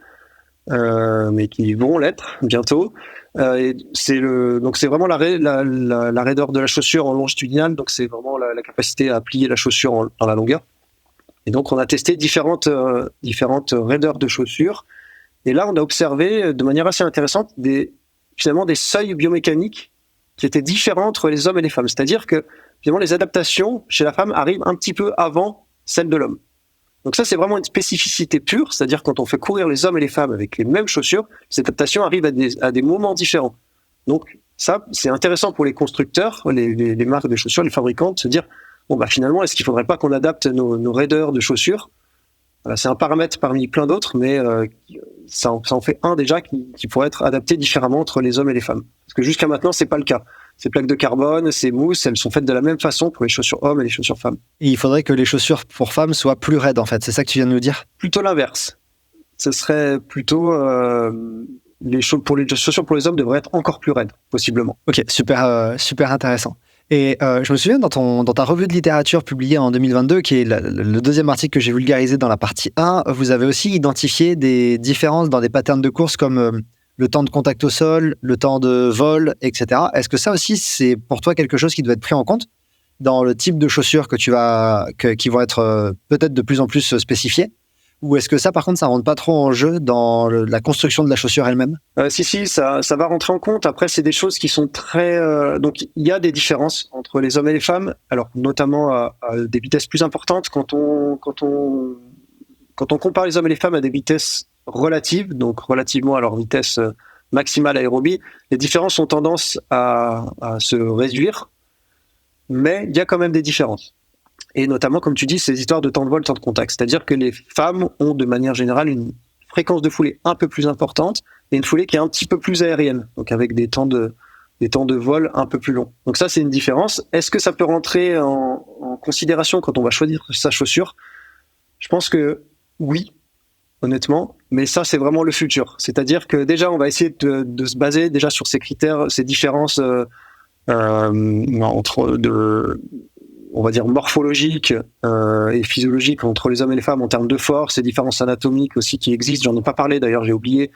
mais qui vont l'être bientôt. Donc c'est vraiment la raideur de la chaussure en longitudinal, donc c'est vraiment la capacité à plier la chaussure dans la longueur. Et donc on a testé différentes raideurs de chaussures, et là on a observé de manière assez intéressante finalement des seuils biomécaniques qui étaient différents entre les hommes et les femmes. C'est-à-dire que finalement les adaptations chez la femme arrivent un petit peu avant celles de l'homme. Donc ça, c'est vraiment une spécificité pure, c'est-à-dire quand on fait courir les hommes et les femmes avec les mêmes chaussures, cette adaptation arrive à des moments différents. Donc ça, c'est intéressant pour les constructeurs, les marques de chaussures, les fabricants, de se dire, finalement, est-ce qu'il ne faudrait pas qu'on adapte nos raideurs de chaussures? Voilà, c'est un paramètre parmi plein d'autres, mais ça en fait un déjà qui pourrait être adapté différemment entre les hommes et les femmes. Parce que jusqu'à maintenant, c'est pas le cas. Ces plaques de carbone, ces mousses, elles sont faites de la même façon pour les chaussures hommes et les chaussures femmes. Et il faudrait que les chaussures pour femmes soient plus raides, en fait. C'est ça que tu viens de nous dire? Plutôt l'inverse. Ce serait plutôt les chaussures pour les hommes devraient être encore plus raides, possiblement. Ok, super intéressant. Et je me souviens dans ta revue de littérature publiée en 2022, qui est le deuxième article que j'ai vulgarisé dans la partie 1, vous avez aussi identifié des différences dans des patterns de course comme le temps de contact au sol, le temps de vol, etc. Est-ce que ça aussi, c'est pour toi quelque chose qui doit être pris en compte dans le type de chaussures qui vont être peut-être de plus en plus spécifiées? Ou est-ce que ça, par contre, ça rentre pas trop en jeu dans la construction de la chaussure elle-même? Si, ça va rentrer en compte. Après, c'est des choses qui sont très... donc, il y a des différences entre les hommes et les femmes, alors notamment à des vitesses plus importantes. Quand on compare les hommes et les femmes à des vitesses relatives, donc relativement à leur vitesse maximale aérobie, les différences ont tendance à se réduire, mais il y a quand même des différences. Et notamment, comme tu dis, ces histoires de temps de vol, temps de contact. C'est-à-dire que les femmes ont de manière générale une fréquence de foulée un peu plus importante et une foulée qui est un petit peu plus aérienne, donc avec des temps de vol un peu plus longs. Donc ça, c'est une différence. Est-ce que ça peut rentrer en considération quand on va choisir sa chaussure? Je pense que oui. honnêtement. Mais ça, c'est vraiment le futur. C'est-à-dire que déjà, on va essayer de se baser déjà sur ces critères, ces différences on va dire morphologiques et physiologiques entre les hommes et les femmes en termes de force, ces différences anatomiques aussi qui existent. J'en ai pas parlé d'ailleurs, j'ai oublié.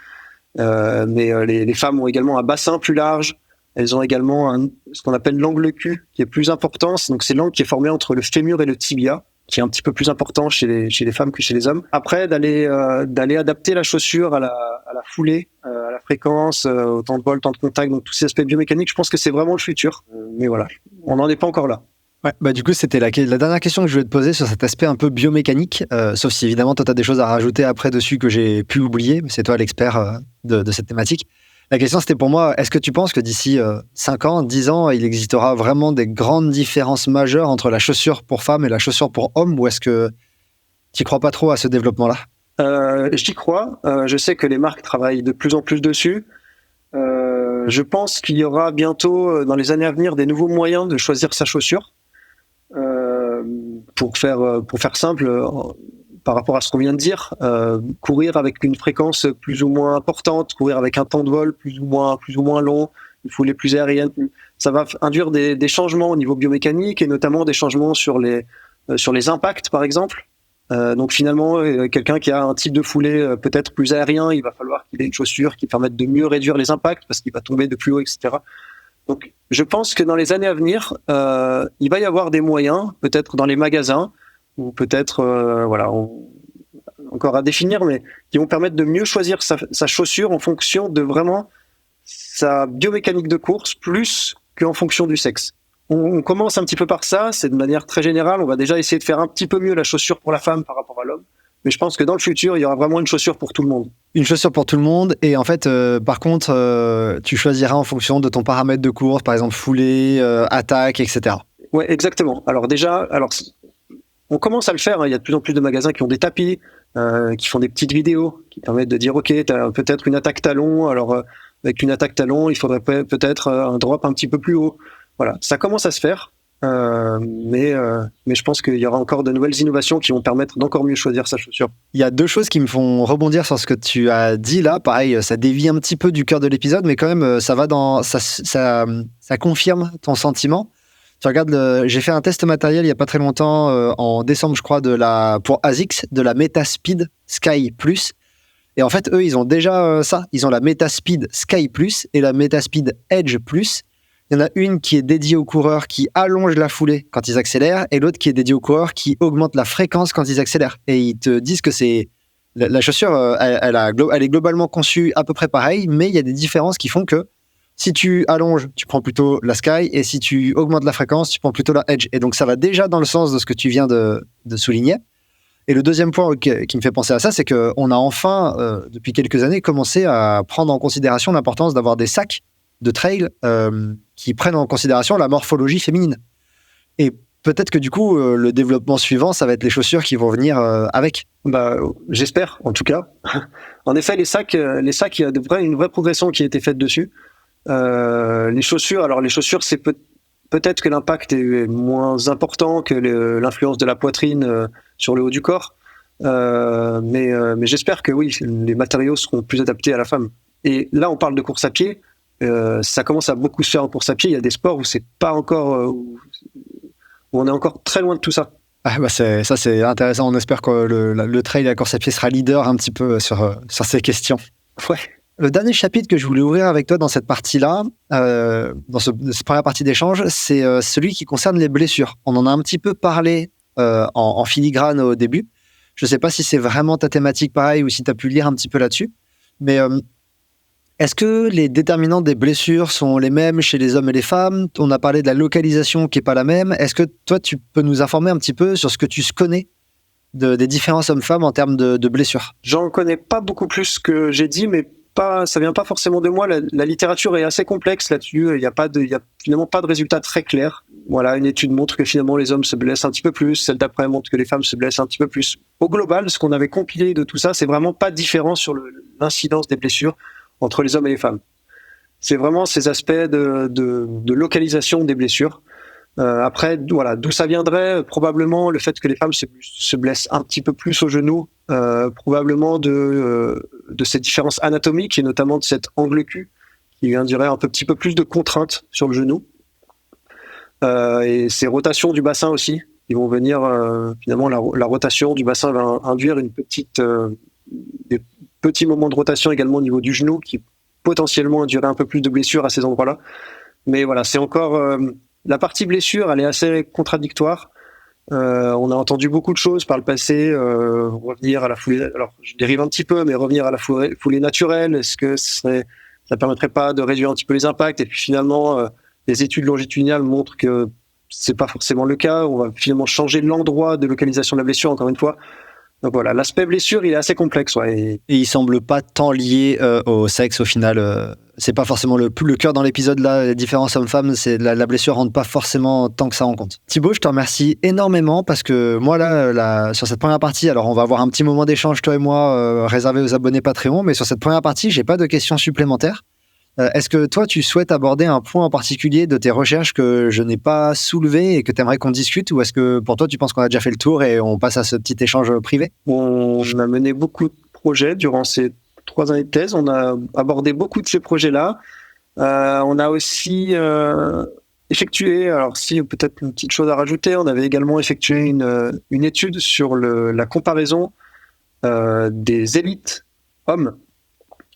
Mais les femmes ont également un bassin plus large. Elles ont également ce qu'on appelle l'angle Q qui est plus important. Donc c'est l'angle qui est formé entre le fémur et le tibia, qui est un petit peu plus important chez les femmes que chez les hommes. Après, d'aller adapter la chaussure à la foulée, à la fréquence, au temps de vol, temps de contact, donc tous ces aspects biomécaniques, je pense que c'est vraiment le futur. Mais voilà, on n'en est pas encore là. Ouais, bah du coup, c'était la dernière question que je voulais te poser sur cet aspect un peu biomécanique, sauf si évidemment, toi, tu as des choses à rajouter après dessus que j'ai pu oublier, mais c'est toi l'expert de cette thématique. La question, c'était pour moi, est-ce que tu penses que d'ici 5 ans, 10 ans, il existera vraiment des grandes différences majeures entre la chaussure pour femmes et la chaussure pour hommes, ou est-ce que tu n'y crois pas trop à ce développement-là ? J'y crois. Je sais que les marques travaillent de plus en plus dessus. Je pense qu'il y aura bientôt, dans les années à venir, des nouveaux moyens de choisir sa chaussure. Pour faire simple, par rapport à ce qu'on vient de dire, courir avec une fréquence plus ou moins importante, courir avec un temps de vol plus ou moins long, une foulée plus aérienne, ça va induire des changements au niveau biomécanique et notamment des changements sur les impacts, par exemple. Donc finalement, quelqu'un qui a un type de foulée peut-être plus aérien, il va falloir qu'il ait une chaussure qui permette de mieux réduire les impacts parce qu'il va tomber de plus haut, etc. Donc je pense que dans les années à venir, il va y avoir des moyens, peut-être dans les magasins, ou peut-être, encore à définir, mais qui vont permettre de mieux choisir sa chaussure en fonction de vraiment sa biomécanique de course, plus qu'en fonction du sexe. On commence un petit peu par ça, c'est de manière très générale, on va déjà essayer de faire un petit peu mieux la chaussure pour la femme par rapport à l'homme, mais je pense que dans le futur, il y aura vraiment une chaussure pour tout le monde. Une chaussure pour tout le monde, et en fait, par contre, tu choisiras en fonction de ton paramètre de course, par exemple foulée, attaque, etc. Ouais, exactement. Alors déjà, on commence à le faire, hein. Il y a de plus en plus de magasins qui ont des tapis, qui font des petites vidéos, qui permettent de dire, ok, tu as peut-être une attaque talon, alors avec une attaque talon, il faudrait peut-être un drop un petit peu plus haut. Voilà, ça commence à se faire, mais je pense qu'il y aura encore de nouvelles innovations qui vont permettre d'encore mieux choisir sa chaussure. Il y a 2 choses qui me font rebondir sur ce que tu as dit là. Pareil, ça dévie un petit peu du cœur de l'épisode, mais quand même, ça confirme ton sentiment. Tu regardes, j'ai fait un test matériel il y a pas très longtemps, en décembre, je crois, pour ASICS, de la Metaspeed Sky Plus. Et en fait, eux, ils ont déjà ça. Ils ont la Metaspeed Sky Plus et la Metaspeed Edge Plus. Il y en a une qui est dédiée aux coureurs qui allongent la foulée quand ils accélèrent et l'autre qui est dédiée aux coureurs qui augmentent la fréquence quand ils accélèrent. Et ils te disent que c'est la chaussure, elle est globalement conçue à peu près pareil, mais il y a des différences qui font que si tu allonges, tu prends plutôt la Sky, et si tu augmentes la fréquence, tu prends plutôt la Edge. Et donc ça va déjà dans le sens de ce que tu viens de souligner. Et le deuxième point qui me fait penser à ça, c'est qu'on a enfin, depuis quelques années, commencé à prendre en considération l'importance d'avoir des sacs de trail qui prennent en considération la morphologie féminine. Et peut-être que du coup, le développement suivant, ça va être les chaussures qui vont venir avec. Bah, j'espère, en tout cas. En effet, les sacs, il y a une vraie progression qui a été faite dessus. Les chaussures, c'est peut-être que l'impact est moins important que l'influence de la poitrine sur le haut du corps. Mais j'espère que oui, les matériaux seront plus adaptés à la femme. Et là, on parle de course à pied. Ça commence à beaucoup se faire en course à pied. Il y a des sports où c'est pas encore, où on est encore très loin de tout ça. Ah bah c'est intéressant. On espère que le trail et la course à pied sera leader un petit peu sur ces questions. Ouais. Le dernier chapitre que je voulais ouvrir avec toi dans cette partie-là, dans cette première partie d'échange, c'est celui qui concerne les blessures. On en a un petit peu parlé en filigrane au début. Je ne sais pas si c'est vraiment ta thématique pareil ou si tu as pu lire un petit peu là-dessus. Mais est-ce que les déterminants des blessures sont les mêmes chez les hommes et les femmes ? On a parlé de la localisation qui n'est pas la même. Est-ce que toi, tu peux nous informer un petit peu sur ce que tu connais des différences hommes-femmes en termes de blessures ? J'en connais pas beaucoup plus que j'ai dit, mais ça vient pas forcément de moi. La littérature est assez complexe là-dessus. Il y a finalement pas de résultat très clair. Voilà, une étude montre que finalement les hommes se blessent un petit peu plus. Celle d'après montre que les femmes se blessent un petit peu plus. Au global, ce qu'on avait compilé de tout ça, c'est vraiment pas différent sur l'incidence des blessures entre les hommes et les femmes. C'est vraiment ces aspects de localisation des blessures. Après, voilà, d'où ça viendrait, probablement le fait que les femmes se blessent un petit peu plus au genou, probablement de cette différence anatomique et notamment de cet angle cul qui induirait un petit peu plus de contraintes sur le genou. Et ces rotations du bassin aussi, ils vont venir, finalement, la rotation du bassin va induire des petits moments de rotation également au niveau du genou qui potentiellement induiraient un peu plus de blessures à ces endroits-là. Mais voilà, c'est encore... la partie blessure, elle est assez contradictoire. On a entendu beaucoup de choses par le passé, revenir à la foulée... Alors, je dérive un petit peu, mais revenir à la foulée naturelle, est-ce que ça permettrait pas de réduire un petit peu les impacts? Et puis finalement, les études longitudinales montrent que c'est pas forcément le cas. On va finalement changer l'endroit de localisation de la blessure, encore une fois. Donc voilà, l'aspect blessure, il est assez complexe. Ouais. Et il semble pas tant lié au sexe au final. C'est pas forcément le cœur dans l'épisode là. Les différences hommes-femmes, c'est la blessure rentre pas forcément tant que ça en compte. Thibaut, je te remercie énormément parce que moi là, sur cette première partie, alors on va avoir un petit moment d'échange toi et moi réservé aux abonnés Patreon, mais sur cette première partie, j'ai pas de questions supplémentaires. Est-ce que toi, tu souhaites aborder un point en particulier de tes recherches que je n'ai pas soulevé et que tu aimerais qu'on discute, ou est-ce que pour toi, tu penses qu'on a déjà fait le tour et on passe à ce petit échange privé? On a mené beaucoup de projets durant ces 3 années de thèse. On a abordé beaucoup de ces projets-là. On a aussi effectué, alors si peut-être une petite chose à rajouter, on avait également effectué une étude sur la comparaison des élites hommes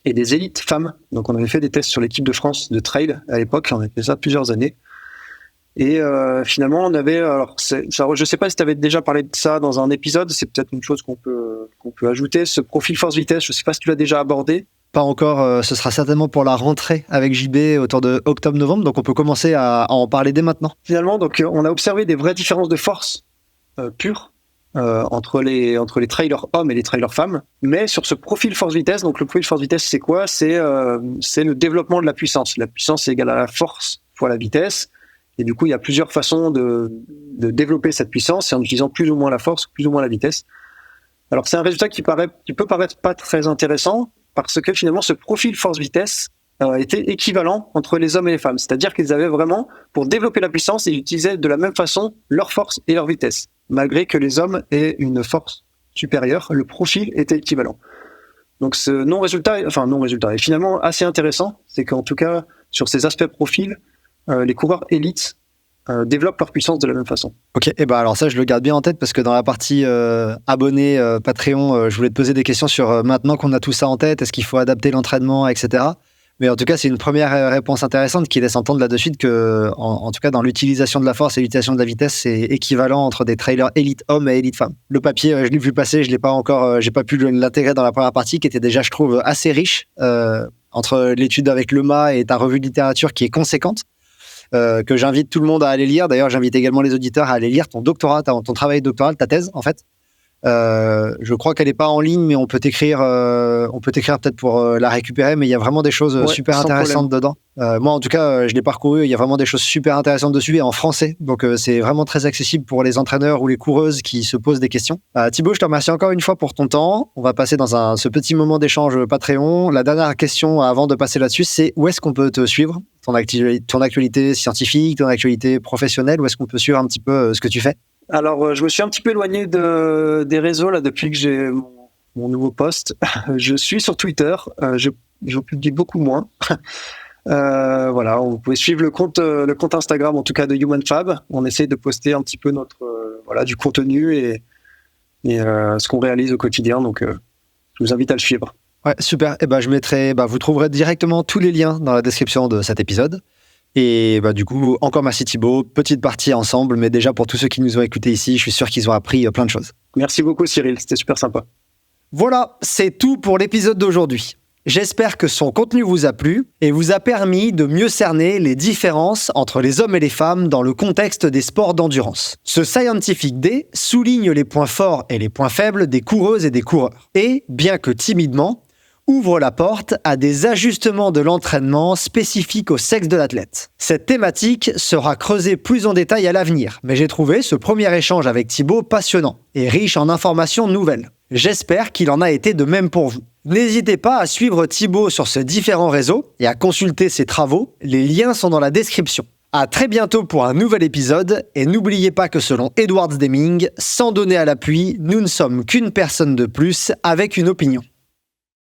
et des élites femmes. Donc on avait fait des tests sur l'équipe de France de trail à l'époque, on avait fait ça plusieurs années. Et finalement, on avait, alors je sais pas si tu avais déjà parlé de ça dans un épisode, c'est peut-être une chose qu'on peut ajouter, ce profil force-vitesse, je sais pas si tu l'as déjà abordé. Pas encore, ce sera certainement pour la rentrée avec JB autour de octobre-novembre, donc on peut commencer à en parler dès maintenant. Finalement, donc on a observé des vraies différences de force pure entre les trailers hommes et les trailers femmes, mais sur ce profil force-vitesse, donc le profil force-vitesse c'est quoi? C'est le développement de la puissance. La puissance est égale à la force fois la vitesse, et du coup il y a plusieurs façons de développer cette puissance, c'est en utilisant plus ou moins la force, plus ou moins la vitesse. Alors c'est un résultat qui peut paraître pas très intéressant, parce que finalement ce profil force-vitesse était équivalent entre les hommes et les femmes, c'est-à-dire qu'ils avaient vraiment, pour développer la puissance, ils utilisaient de la même façon leur force et leur vitesse. Malgré que les hommes aient une force supérieure, le profil était équivalent. Donc ce non-résultat est finalement assez intéressant, c'est qu'en tout cas, sur ces aspects profil, les coureurs élites développent leur puissance de la même façon. Ok, et ben alors ça je le garde bien en tête parce que dans la partie abonnés Patreon, je voulais te poser des questions sur maintenant qu'on a tout ça en tête, est-ce qu'il faut adapter l'entraînement, etc. Mais en tout cas, c'est une première réponse intéressante qui laisse entendre là de suite que, en tout cas, dans l'utilisation de la force et l'utilisation de la vitesse, c'est équivalent entre des trailers élite hommes et élite femmes. Le papier, je l'ai vu passer, je l'ai pas encore, j'ai pas pu l'intégrer dans la première partie, qui était déjà, je trouve, assez riche entre l'étude avec le mât et ta revue de littérature qui est conséquente. Que j'invite tout le monde à aller lire. D'ailleurs, j'invite également les auditeurs à aller lire ton doctorat, ton travail doctoral, ta thèse, en fait. Je crois qu'elle n'est pas en ligne, mais on peut t'écrire peut-être pour la récupérer, mais il y a vraiment des choses super intéressantes dedans. Moi, en tout cas, je l'ai parcouru, il y a vraiment des choses super intéressantes dessus et en français. Donc, c'est vraiment très accessible pour les entraîneurs ou les coureuses qui se posent des questions. Thibaut, je te remercie encore une fois pour ton temps. On va passer dans ce petit moment d'échange Patreon. La dernière question avant de passer là-dessus, c'est où est-ce qu'on peut te suivre? Ton actualité scientifique, ton actualité professionnelle, où est-ce qu'on peut suivre un petit peu ce que tu fais? Alors, je me suis un petit peu éloigné des réseaux là depuis que j'ai mon nouveau poste. Je suis sur Twitter, je publie beaucoup moins. Voilà, vous pouvez suivre le compte Instagram, en tout cas de HumanFab. On essaie de poster un petit peu du contenu et ce qu'on réalise au quotidien. Donc, je vous invite à le suivre. Ouais, super. Et je mettrai, vous trouverez directement tous les liens dans la description de cet épisode. Et du coup, encore merci Thibaut. Petite partie ensemble, mais déjà pour tous ceux qui nous ont écoutés ici, je suis sûr qu'ils ont appris plein de choses. Merci beaucoup Cyril, c'était super sympa. Voilà, c'est tout pour l'épisode d'aujourd'hui. J'espère que son contenu vous a plu et vous a permis de mieux cerner les différences entre les hommes et les femmes dans le contexte des sports d'endurance. Ce Scientific Day souligne les points forts et les points faibles des coureuses et des coureurs. Et, bien que timidement, ouvre la porte à des ajustements de l'entraînement spécifiques au sexe de l'athlète. Cette thématique sera creusée plus en détail à l'avenir, mais j'ai trouvé ce premier échange avec Thibaut passionnant et riche en informations nouvelles. J'espère qu'il en a été de même pour vous. N'hésitez pas à suivre Thibaut sur ces différents réseaux et à consulter ses travaux, les liens sont dans la description. À très bientôt pour un nouvel épisode, et n'oubliez pas que selon Edwards Deming, sans données à l'appui, nous ne sommes qu'une personne de plus avec une opinion.